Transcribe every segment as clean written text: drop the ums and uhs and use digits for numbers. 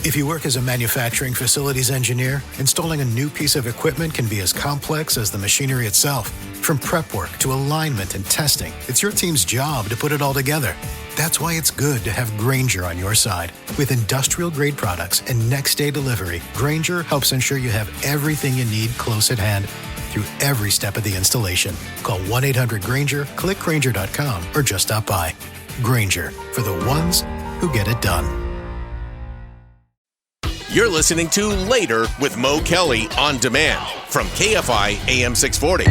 If you work as a manufacturing facilities engineer, installing a new piece of equipment can be as complex as the machinery itself. From prep work to alignment and testing, it's your team's job to put it all together. That's why it's good to have Grainger on your side. With industrial-grade products and next-day delivery, Grainger helps ensure you have everything you need close at hand through every step of the installation. Call 1-800-GRAINGER, click Grainger.com, or just stop by. Grainger, for the ones who get it done. You're listening to Later with Mo Kelly on demand from KFI AM 640.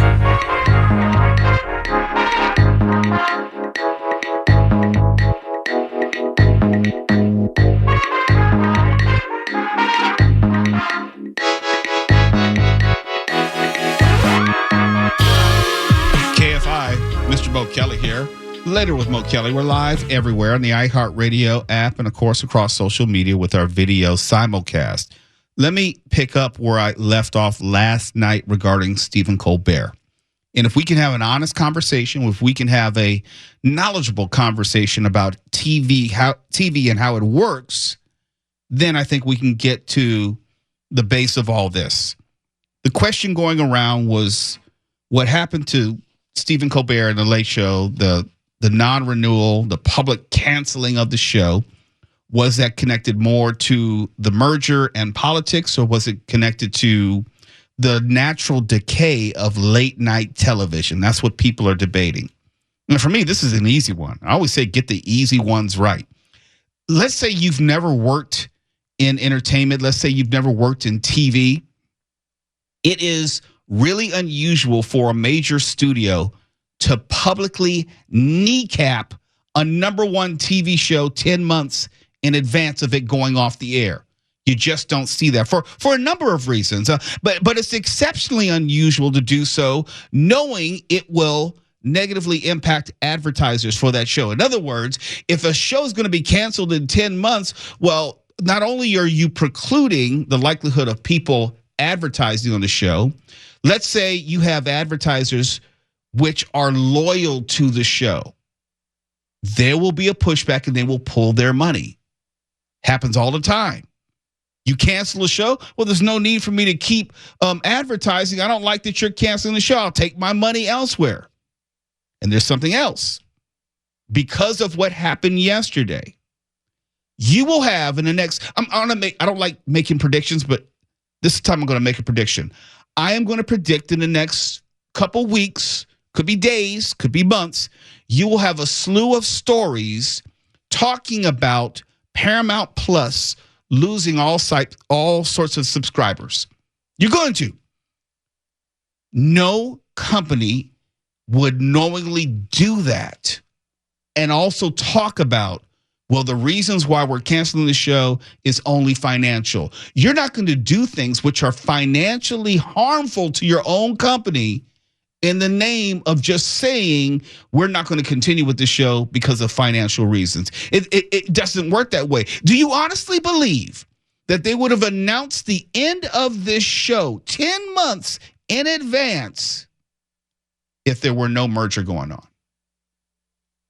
KFI, Mr. Mo Kelly here. Later with Mo Kelly. We're live everywhere on the iHeartRadio app and, of course, across social media with our video simulcast. Let me pick up where I left off last night regarding Stephen Colbert. And if we can have an honest conversation, if we can have a knowledgeable conversation about TV and how it works, then I think we can get to the base of all this. The question going around was what happened to Stephen Colbert in the Late Show, the non-renewal, the public canceling of the show. Was that connected more to the merger and politics, or was it connected to the natural decay of late night television? That's what people are debating. And for me, this is an easy one. I always say get the easy ones right. Let's say you've never worked in entertainment. Let's say you've never worked in TV. It is really unusual for a major studio to publicly kneecap a number one TV show 10 months in advance of it going off the air. You just don't see that for a number of reasons. But it's exceptionally unusual to do so knowing it will negatively impact advertisers for that show. In other words, if a show is going to be canceled in 10 months, well, not only are you precluding the likelihood of people advertising on the show, let's say you have advertisers which are loyal to the show. There will be a pushback and they will pull their money. Happens all the time. You cancel a show? Well, there's no need for me to keep advertising. I don't like that you're canceling the show. I'll take my money elsewhere. And there's something else. Because of what happened yesterday, you will have in the next, I don't like making predictions, but this time I'm going to make a prediction. I am going to predict in the next couple weeks, could be days, could be months, you will have a slew of stories talking about Paramount Plus losing all sorts of subscribers. You're going to. No company would knowingly do that and also talk about, well, the reasons why we're canceling the show is only financial. You're not going to do things which are financially harmful to your own company in the name of just saying we're not going to continue with the show because of financial reasons. It doesn't work that way. Do you honestly believe that they would have announced the end of this show 10 months in advance if there were no merger going on?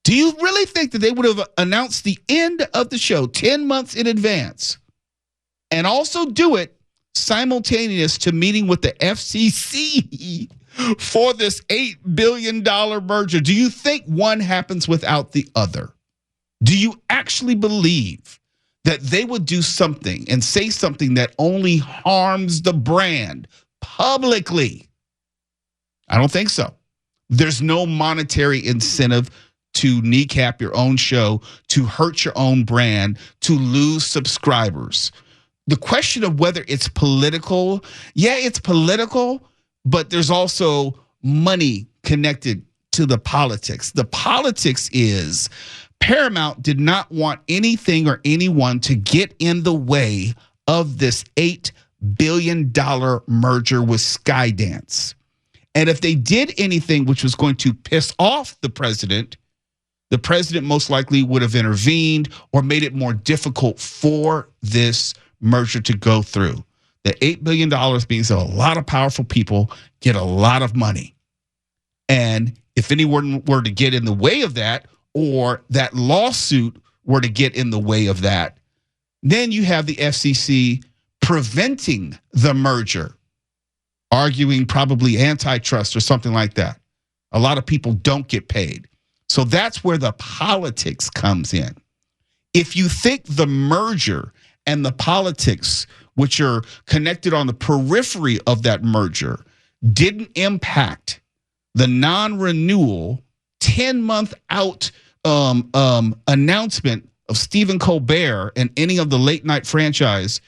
Do you really think that they would have announced the end of the show 10 months in advance and also do it simultaneous to meeting with the FCC for this $8 billion merger? Do you think one happens without the other? Do you actually believe that they would do something and say something that only harms the brand publicly? I don't think so. There's no monetary incentive to kneecap your own show, to hurt your own brand, to lose subscribers. The question of whether it's political, yeah, it's political, but there's also money connected to the politics. The politics is Paramount did not want anything or anyone to get in the way of this $8 billion merger with Skydance. And if they did anything which was going to piss off the president most likely would have intervened or made it more difficult for this merger to go through. The $8 billion means that a lot of powerful people get a lot of money. And if anyone were to get in the way of that, or that lawsuit were to get in the way of that, Then you have the FCC preventing the merger, arguing probably antitrust or something like that. A lot of people don't get paid. So that's where the politics comes in. If you think the merger and the politics, which are connected on the periphery of that merger, didn't impact the non-renewal 10-month out announcement of Stephen Colbert and any of the late night franchise,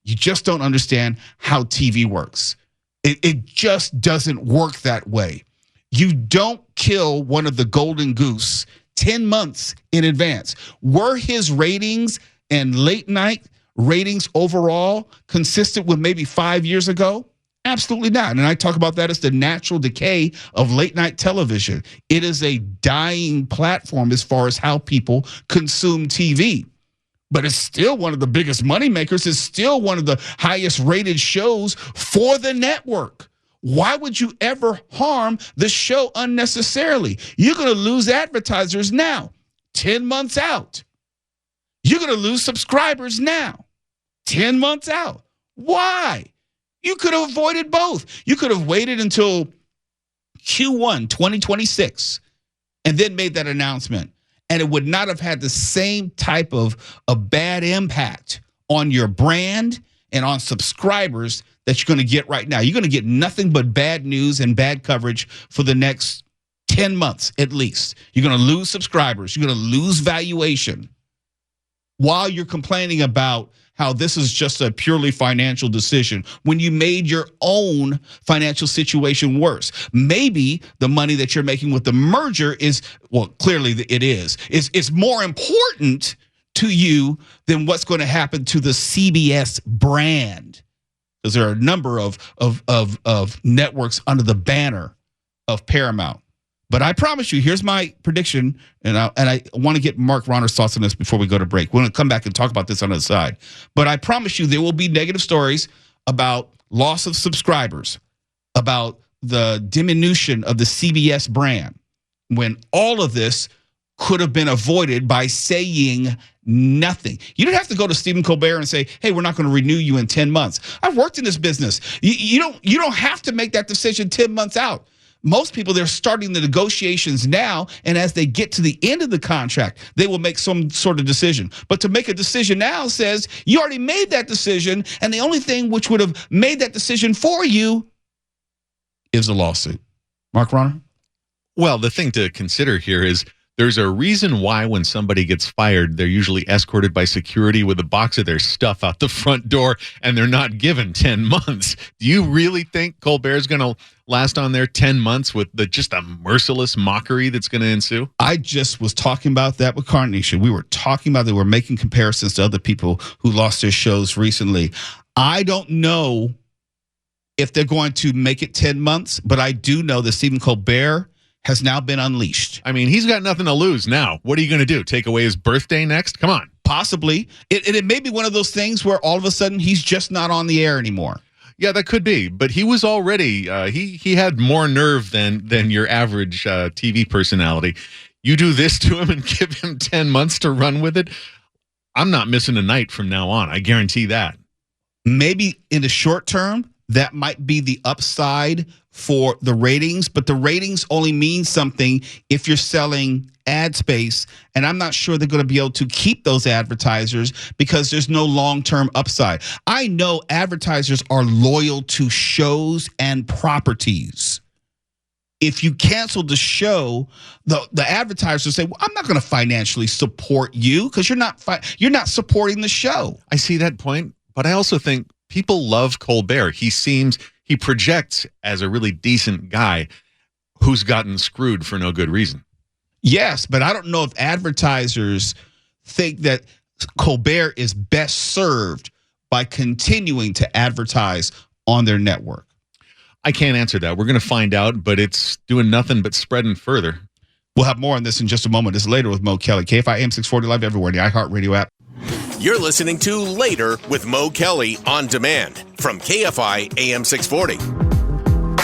you just don't understand how TV works. It just doesn't work that way. You don't kill one of the golden goose 10 months in advance. Were his ratings and late night ratings overall consistent with maybe 5 years ago? Absolutely not. And I talk about that as the natural decay of late night television. It is a dying platform as far as how people consume TV. But it's still one of the biggest moneymakers. It's still one of the highest rated shows for the network. Why would you ever harm the show unnecessarily? You're going to lose advertisers now, 10 months out. You're going to lose subscribers now, 10 months out. Why? You could have avoided both. You could have waited until Q1 2026 and then made that announcement. And it would not have had the same type of a bad impact on your brand and on subscribers that you're going to get right now. You're going to get nothing but bad news and bad coverage for the next 10 months at least. You're going to lose subscribers. You're going to lose valuation while you're complaining about how this is just a purely financial decision when you made your own financial situation worse. Maybe the money that you're making with the merger is, well, clearly it is. It's more important to you than what's going to happen to the CBS brand. Because there are a number of networks under the banner of Paramount. But I promise you, here's my prediction, and I want to get Mark Rahner's thoughts on this before we go to break. We're going to come back and talk about this on the side. But I promise you there will be negative stories about loss of subscribers, about the diminution of the CBS brand, when all of this could have been avoided by saying nothing. You don't have to go to Stephen Colbert and say, hey, we're not going to renew you in 10 months. I've worked in this business. You don't have to make that decision 10 months out. Most people, they're starting the negotiations now, and as they get to the end of the contract, they will make some sort of decision. But to make a decision now says you already made that decision, and the only thing which would have made that decision for you is a lawsuit. Mark Rahner? Well, the thing to consider here is there's a reason why when somebody gets fired, they're usually escorted by security with a box of their stuff out the front door, and they're not given 10 months. Do you really think Colbert's going to last on there 10 months with just a merciless mockery that's going to ensue? I just was talking about that with Carnation. We were talking about that. We're making comparisons to other people who lost their shows recently. I don't know if they're going to make it 10 months, but I do know that Stephen Colbert has now been unleashed. I mean, he's got nothing to lose now. What are you going to do? Take away his birthday next? Come on. Possibly. It may be one of those things where all of a sudden he's just not on the air anymore. Yeah, that could be. But he was already, he had more nerve than your average TV personality. You do this to him and give him 10 months to run with it, I'm not missing a night from now on. I guarantee that. Maybe in the short term, that might be the upside for the ratings, but the ratings only mean something if you're selling ad space, and I'm not sure they're going to be able to keep those advertisers because there's no long-term upside. I know advertisers are loyal to shows and properties. If you cancel the show, the advertisers say, well, I'm not going to financially support you because you're not supporting the show. I see that point, but I also think people love Colbert. He projects as a really decent guy who's gotten screwed for no good reason. Yes, but I don't know if advertisers think that Colbert is best served by continuing to advertise on their network. I can't answer that. We're going to find out, but it's doing nothing but spreading further. We'll have more on this in just a moment. This is Later with Mo Kelly. KFI AM 640 live everywhere in the iHeartRadio app. You're listening to Later with Mo Kelly on demand from KFI AM 640.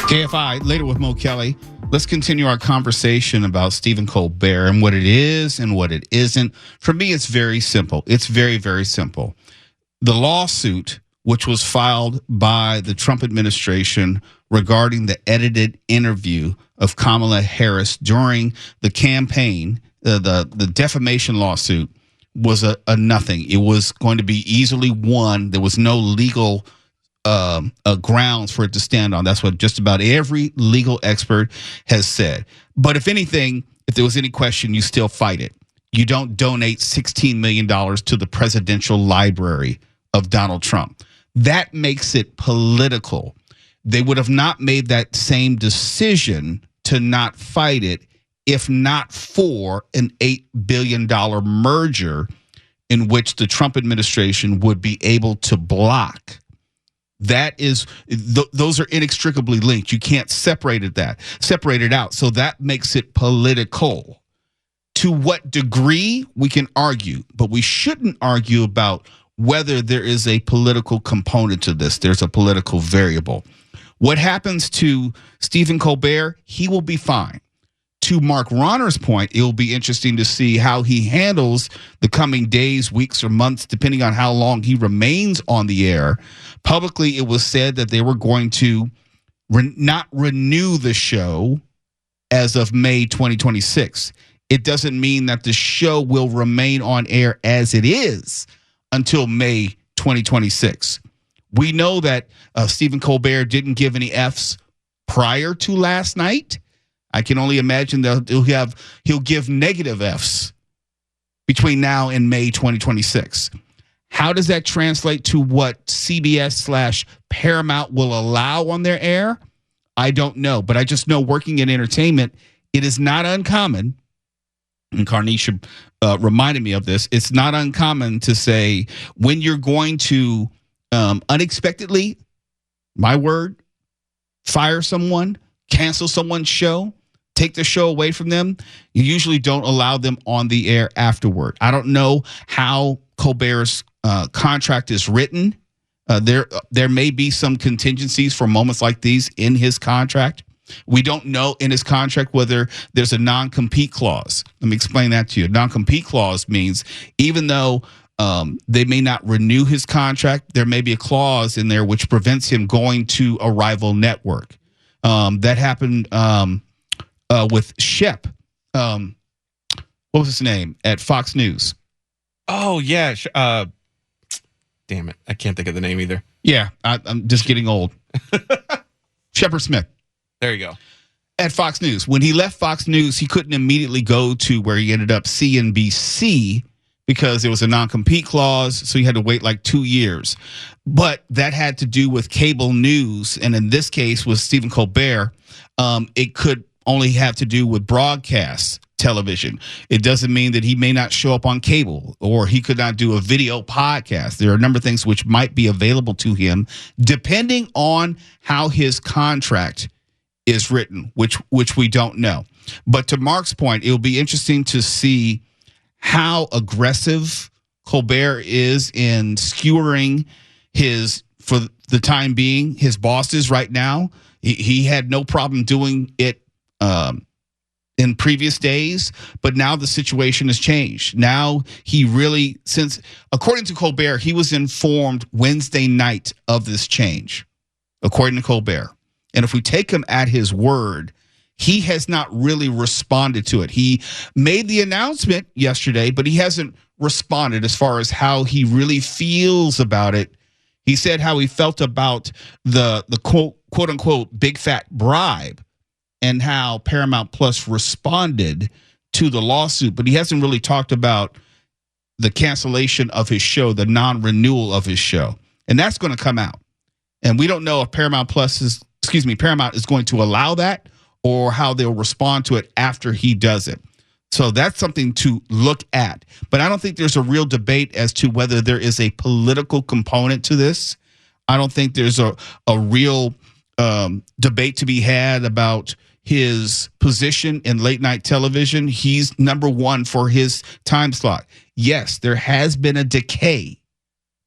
KFI, Later with Mo Kelly. Let's continue our conversation about Stephen Colbert and what it is and what it isn't. For me, it's very simple. It's very, very simple. The lawsuit, which was filed by the Trump administration regarding the edited interview of Kamala Harris during the campaign, the defamation lawsuit, was a nothing. It was going to be easily won. There was no legal grounds for it to stand on. That's what just about every legal expert has said. But if anything, if there was any question, you still fight it. You don't donate $16 million to the presidential library of Donald Trump. That makes it political. They would have not made that same decision to not fight it if not for an $8 billion merger in which the Trump administration would be able to block. That is, those are inextricably linked. You can't separate it out. So that makes it political. To what degree we can argue, but we shouldn't argue about whether there is a political component to this. There's a political variable. What happens to Stephen Colbert? He will be fine. To Mark Rahner's point, it will be interesting to see how he handles the coming days, weeks, or months, depending on how long he remains on the air. Publicly, it was said that they were going to not renew the show as of May 2026. It doesn't mean that the show will remain on air as it is until May 2026. We know that Stephen Colbert didn't give any Fs prior to last night. I can only imagine that he'll give negative Fs between now and May 2026. How does that translate to what CBS/Paramount will allow on their air? I don't know, but I just know working in entertainment, it is not uncommon, and Carnisha reminded me of this, it's not uncommon to say when you're going to unexpectedly, my word, fire someone, cancel someone's show, take the show away from them, you usually don't allow them on the air afterward. I don't know how Colbert's contract is written. There may be some contingencies for moments like these in his contract. We don't know in his contract whether there's a non-compete clause. Let me explain that to you. Non-compete clause means even though they may not renew his contract, there may be a clause in there which prevents him going to a rival network. That happened with Shep. What was his name at Fox News? Oh, yeah. Damn it. I can't think of the name either. Yeah, I'm just getting old. Shepard Smith. There you go. At Fox News. When he left Fox News, he couldn't immediately go to where he ended up, CNBC, because there was a non-compete clause, so he had to wait like 2 years. But that had to do with cable news, and in this case with Stephen Colbert, it could only have to do with broadcast television. It doesn't mean that he may not show up on cable or he could not do a video podcast. There are a number of things which might be available to him depending on how his contract is written, which we don't know. But to Mark's point, it'll be interesting to see how aggressive Colbert is in skewering for the time being, his bosses right now. He had no problem doing it in previous days, but now the situation has changed. Now he really, according to Colbert, he was informed Wednesday night of this change, according to Colbert. And if we take him at his word, he has not really responded to it. He made the announcement yesterday, but he hasn't responded as far as how he really feels about it. He said how he felt about the quote unquote big fat bribe and how Paramount Plus responded to the lawsuit, but he hasn't really talked about the cancellation of his show, the non-renewal of his show. And that's going to come out. And we don't know if Paramount is going to allow that or how they'll respond to it after he does it. So that's something to look at. But I don't think there's a real debate as to whether there is a political component to this. I don't think there's a real debate to be had about his position in late night television. He's number one for his time slot. Yes, there has been a decay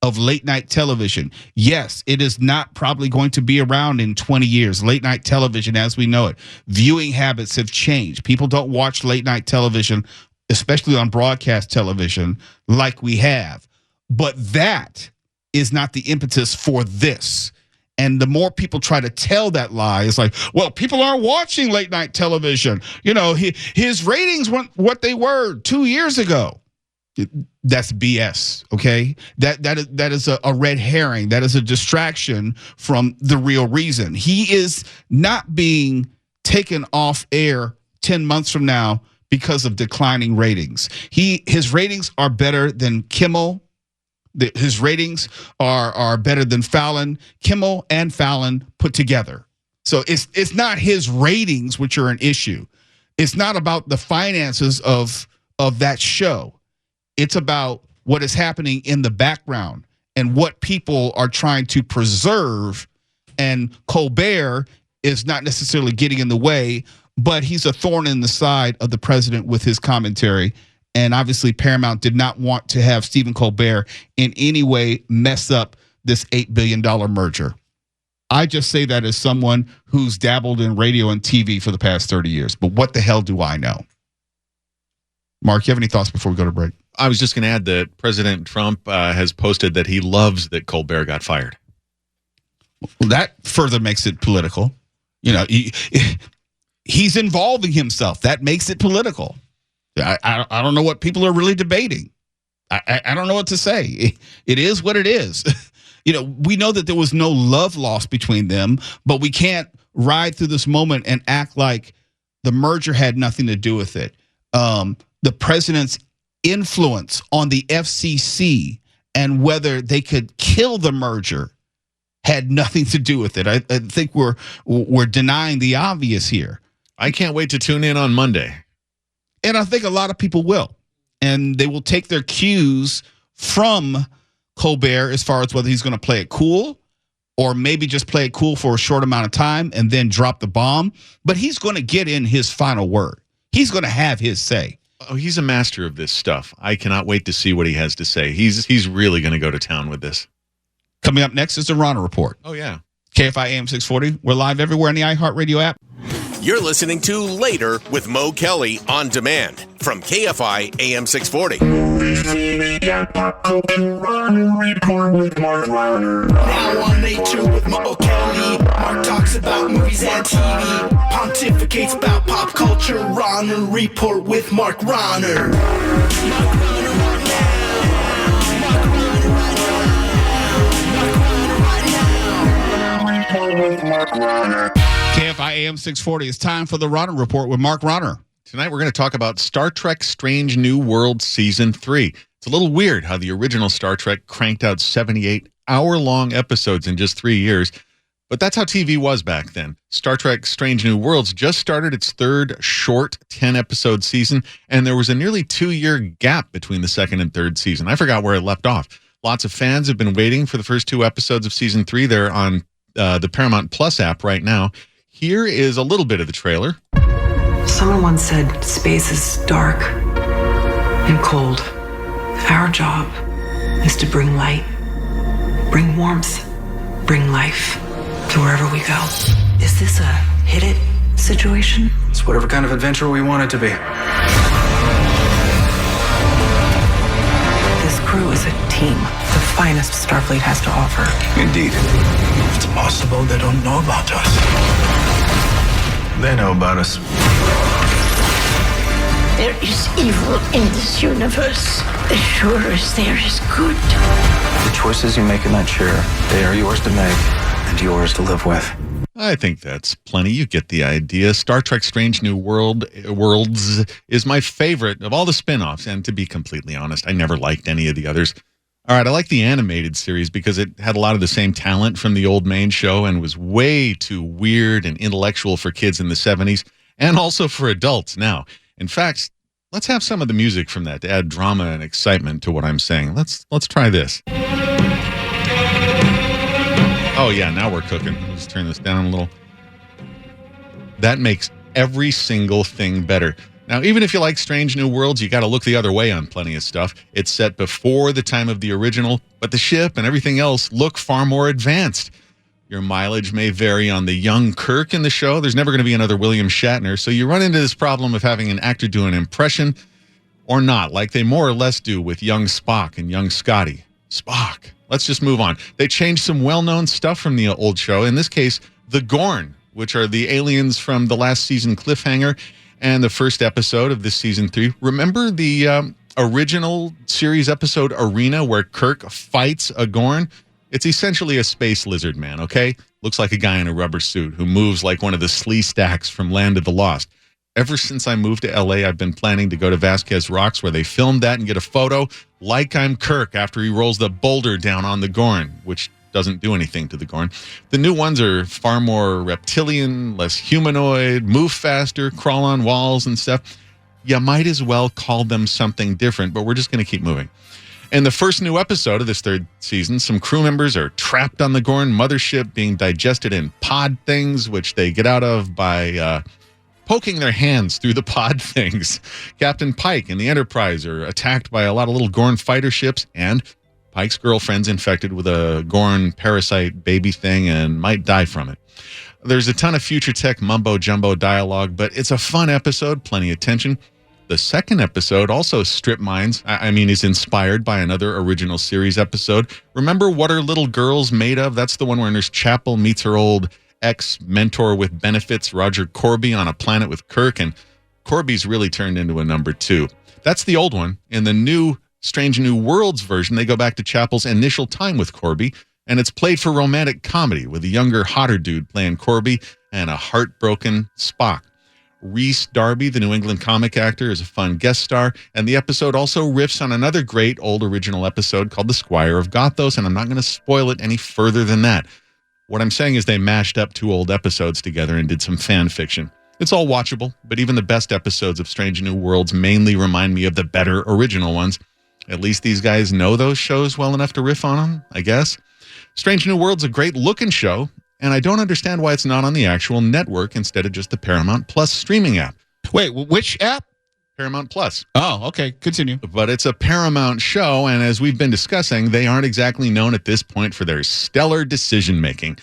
of late night television. Yes, it is not probably going to be around in 20 years. Late night television as we know it. Viewing habits have changed. People don't watch late night television, especially on broadcast television, like we have. But that is not the impetus for this. And the more people try to tell that lie, it's like, well, people aren't watching late night television. You know, his ratings weren't what they were 2 years ago. That's BS. Okay, that is a red herring. That is a distraction from the real reason. He is not being taken off air 10 months from now because of declining ratings. His ratings are better than Kimmel. His ratings are better than Fallon, Kimmel, and Fallon put together. So it's not his ratings which are an issue. It's not about the finances of that show. It's about what is happening in the background and what people are trying to preserve. And Colbert is not necessarily getting in the way, but he's a thorn in the side of the president with his commentary. And obviously Paramount did not want to have Stephen Colbert in any way mess up this $8 billion merger. I just say that as someone who's dabbled in radio and TV for the past 30 years. But what the hell do I know? Mark, you have any thoughts before we go to break? I was just going to add that President Trump has posted that he loves that Colbert got fired. Well, that further makes it political. You know, he's involving himself. That makes it political. I don't know what people are really debating. I don't know what to say. It is what it is. You know, we know that there was no love lost between them, but we can't ride through this moment and act like the merger had nothing to do with it. The president's influence on the FCC and whether they could kill the merger had nothing to do with it. I think we're denying the obvious here. I can't wait to tune in on Monday. And I think a lot of people will. And they will take their cues from Colbert as far as whether he's going to play it cool or maybe just play it cool for a short amount of time and then drop the bomb. But he's going to get in his final word. He's going to have his say. Oh, he's a master of this stuff. I cannot wait to see what he has to say. He's really going to go to town with this. Coming up next is the Rahner Report. Oh, yeah. KFI AM 640. We're live everywhere in the iHeartRadio app. You're listening to Later with Mo Kelly on demand from KFI AM 640. Now on Later with Mo Kelly, Mark talks about movies and TV, pontificates about pop culture. Rahner Report with Mark Rahner. KFI AM 640. It's time for the Rahner Report with Mark Rahner. Tonight we're going to talk about Star Trek Strange New Worlds Season 3. It's a little weird how the original Star Trek cranked out 78 hour-long episodes in just 3 years, but that's how TV was back then. Star Trek Strange New Worlds just started its third short 10-episode season, and there was a nearly 2-year gap between the second and third season. I forgot where it left off. Lots of fans have been waiting for the first 2 episodes of Season 3. They're on the Paramount Plus app right now. Here is a little bit of the trailer. Someone once said space is dark and cold. Our job is to bring light, bring warmth, bring life to wherever we go. Is this a hit it situation? It's whatever kind of adventure we want it to be. This crew is a team, the finest Starfleet has to offer. Indeed. It's possible they don't know about us. They know about us. There is evil in this universe as sure as there is good. The choices you make in that chair, they are yours to make and yours to live with. I think that's plenty. You get the idea. Star Trek Strange New Worlds is my favorite of all the spin-offs, and to be completely honest, I never liked any of the others. All right, I like the animated series because it had a lot of the same talent from the old main show and was way too weird and intellectual for kids in the 70s and also for adults now. In fact, let's have some of the music from that to add drama and excitement to what I'm saying. Let's try this. Oh, yeah, now we're cooking. Let's turn this down a little. That makes every single thing better. Now, even if you like Strange New Worlds, you got to look the other way on plenty of stuff. It's set before the time of the original, but the ship and everything else look far more advanced. Your mileage may vary on the young Kirk in the show. There's never going to be another William Shatner, so you run into this problem of having an actor do an impression or not, like they more or less do with young Spock and young Scotty. Spock. let's just move on. They changed some well-known stuff from the old show. In this case, the Gorn, which are the aliens from the last season cliffhanger and the first episode of this season 3. Remember the original series episode Arena where Kirk fights a Gorn? It's essentially a space lizard man, okay? Looks like a guy in a rubber suit who moves like one of the slee stacks from Land of the Lost. Ever since I moved to LA, I've been planning to go to Vasquez Rocks where they filmed that and get a photo like I'm Kirk after he rolls the boulder down on the Gorn, which doesn't do anything to the Gorn. The new ones are far more reptilian, less humanoid, move faster, crawl on walls and stuff. You might as well call them something different, but we're just going to keep moving. In the first new episode of this third season, some crew members are trapped on the Gorn mothership being digested in pod things, which they get out of by poking their hands through the pod things. Captain Pike and the Enterprise are attacked by a lot of little Gorn fighter ships, and Pike's girlfriend's infected with a Gorn parasite baby thing and might die from it. There's a ton of future tech mumbo-jumbo dialogue, but it's a fun episode, plenty of tension. The second episode also strip mines, is inspired by another original series episode. Remember What Are Little Girls Made Of? That's the one where Nurse Chapel meets her old ex-mentor with benefits, Roger Corby, on a planet with Kirk, and Corby's really turned into a number 2. That's the old one. In the new Strange New Worlds version, they go back to Chapel's initial time with Corby, and it's played for romantic comedy with a younger, hotter dude playing Corby and a heartbroken Spock. Rhys Darby, the New England comic actor, is a fun guest star, and the episode also riffs on another great old original episode called The Squire of Gothos, and I'm not going to spoil it any further than that. What I'm saying is they mashed up 2 old episodes together and did some fan fiction. It's all watchable, but even the best episodes of Strange New Worlds mainly remind me of the better original ones. At least these guys know those shows well enough to riff on them, I guess. Strange New World's a great-looking show, and I don't understand why it's not on the actual network instead of just the Paramount Plus streaming app. Wait, which app? Paramount Plus. Oh, okay. Continue. But it's a Paramount show, and as we've been discussing, they aren't exactly known at this point for their stellar decision-making.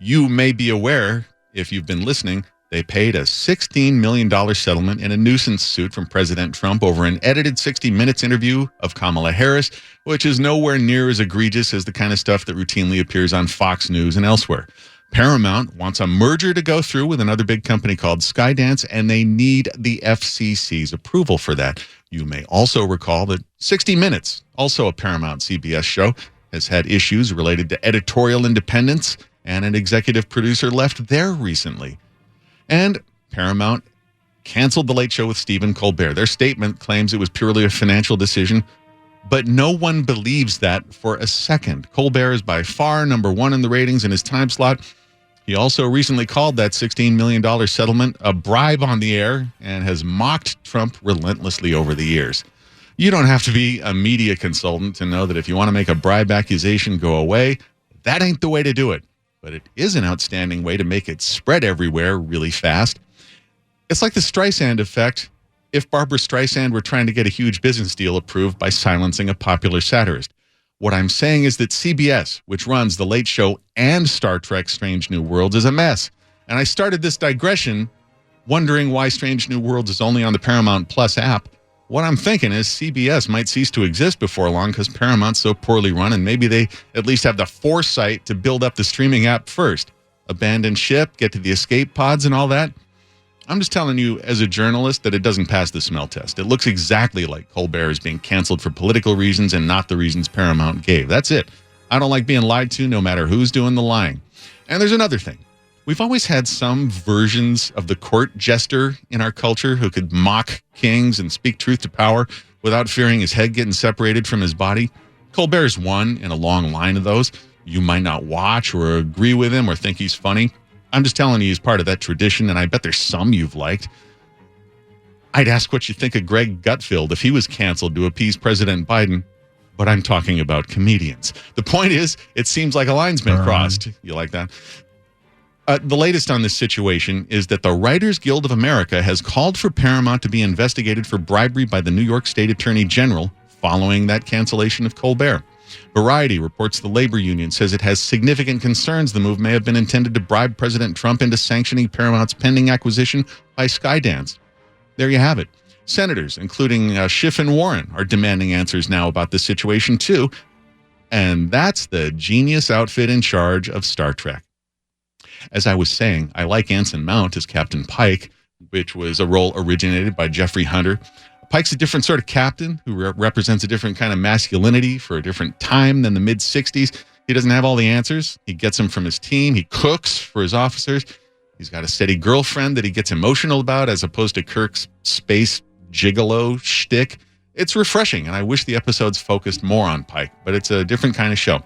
You may be aware, if you've been listening, they paid a $16 million settlement in a nuisance suit from President Trump over an edited 60 Minutes interview of Kamala Harris, which is nowhere near as egregious as the kind of stuff that routinely appears on Fox News and elsewhere. Paramount wants a merger to go through with another big company called Skydance, and they need the FCC's approval for that. You may also recall that 60 Minutes, also a Paramount CBS show, has had issues related to editorial independence, and an executive producer left there recently. And Paramount canceled The Late Show with Stephen Colbert. Their statement claims it was purely a financial decision, but no one believes that for a second. Colbert is by far number 1 in the ratings in his time slot. He also recently called that $16 million settlement a bribe on the air and has mocked Trump relentlessly over the years. You don't have to be a media consultant to know that if you want to make a bribe accusation go away, that ain't the way to do it. But it is an outstanding way to make it spread everywhere really fast. It's like the Streisand effect if Barbara Streisand were trying to get a huge business deal approved by silencing a popular satirist. What I'm saying is that CBS, which runs The Late Show and Star Trek Strange New Worlds, is a mess. And I started this digression wondering why Strange New Worlds is only on the Paramount Plus app. What I'm thinking is CBS might cease to exist before long because Paramount's so poorly run, and maybe they at least have the foresight to build up the streaming app first. Abandon ship, get to the escape pods and all that. I'm just telling you as a journalist that it doesn't pass the smell test. It looks exactly like Colbert is being canceled for political reasons and not the reasons Paramount gave. That's it. I don't like being lied to no matter who's doing the lying. And there's another thing. We've always had some versions of the court jester in our culture who could mock kings and speak truth to power without fearing his head getting separated from his body. Colbert's one in a long line of those. You might not watch or agree with him or think he's funny. I'm just telling you he's part of that tradition, and I bet there's some you've liked. I'd ask what you think of Greg Gutfeld if he was canceled to appease President Biden, but I'm talking about comedians. The point is, it seems like a line's been crossed. You like that? The latest on this situation is that the Writers Guild of America has called for Paramount to be investigated for bribery by the New York State Attorney General following that cancellation of Colbert. Variety reports the labor union says it has significant concerns the move may have been intended to bribe President Trump into sanctioning Paramount's pending acquisition by Skydance. There you have it. Senators, including Schiff and Warren, are demanding answers now about this situation, too. And that's the genius outfit in charge of Star Trek. As I was saying, I like Anson Mount as Captain Pike, which was a role originated by Jeffrey Hunter. Pike's a different sort of captain who represents a different kind of masculinity for a different time than the mid-60s. He doesn't have all the answers. He gets them from his team. He cooks for his officers. He's got a steady girlfriend that he gets emotional about as opposed to Kirk's space gigolo shtick. It's refreshing, and I wish the episodes focused more on Pike, but it's a different kind of show.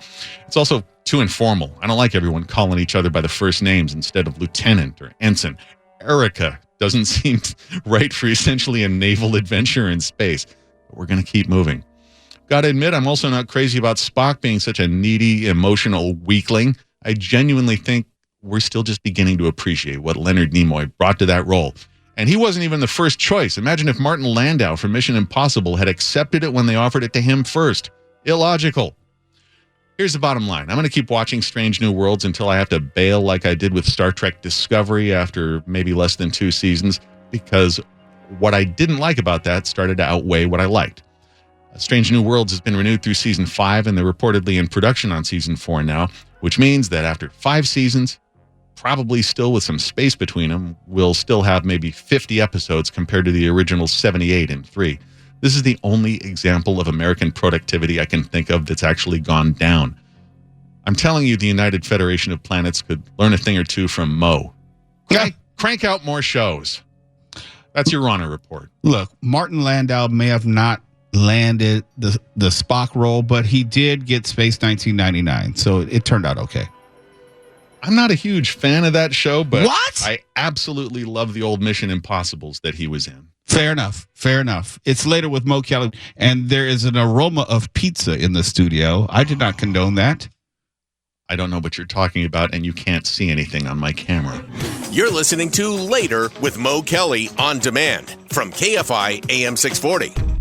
It's also too informal. I don't like everyone calling each other by the first names instead of lieutenant or ensign. Erica doesn't seem right for essentially a naval adventure in space, but we're going to keep moving. Got to admit, I'm also not crazy about Spock being such a needy, emotional weakling. I genuinely think we're still just beginning to appreciate what Leonard Nimoy brought to that role. And he wasn't even the first choice. Imagine if Martin Landau from Mission Impossible had accepted it when they offered it to him first. Illogical. Here's the bottom line. I'm going to keep watching Strange New Worlds until I have to bail like I did with Star Trek Discovery after maybe less than 2 seasons, because what I didn't like about that started to outweigh what I liked. Strange New Worlds has been renewed through season 5, and they're reportedly in production on season 4 now, which means that after 5 seasons, probably still with some space between them, we'll still have maybe 50 episodes compared to the original 78 in 3. This is the only example of American productivity I can think of that's actually gone down. I'm telling you, the United Federation of Planets could learn a thing or two from Mo. Crank out more shows. That's your Rahner report. Look, Martin Landau may have not landed the Spock role, but he did get Space 1999, so it turned out okay. I'm not a huge fan of that show, but what? I absolutely love the old Mission Impossibles that he was in. Fair enough. Fair enough. It's later with Mo Kelly, and there is an aroma of pizza in the studio. I did not condone that. I don't know what you're talking about, and you can't see anything on my camera. You're listening to Later with Mo Kelly on demand from KFI AM 640.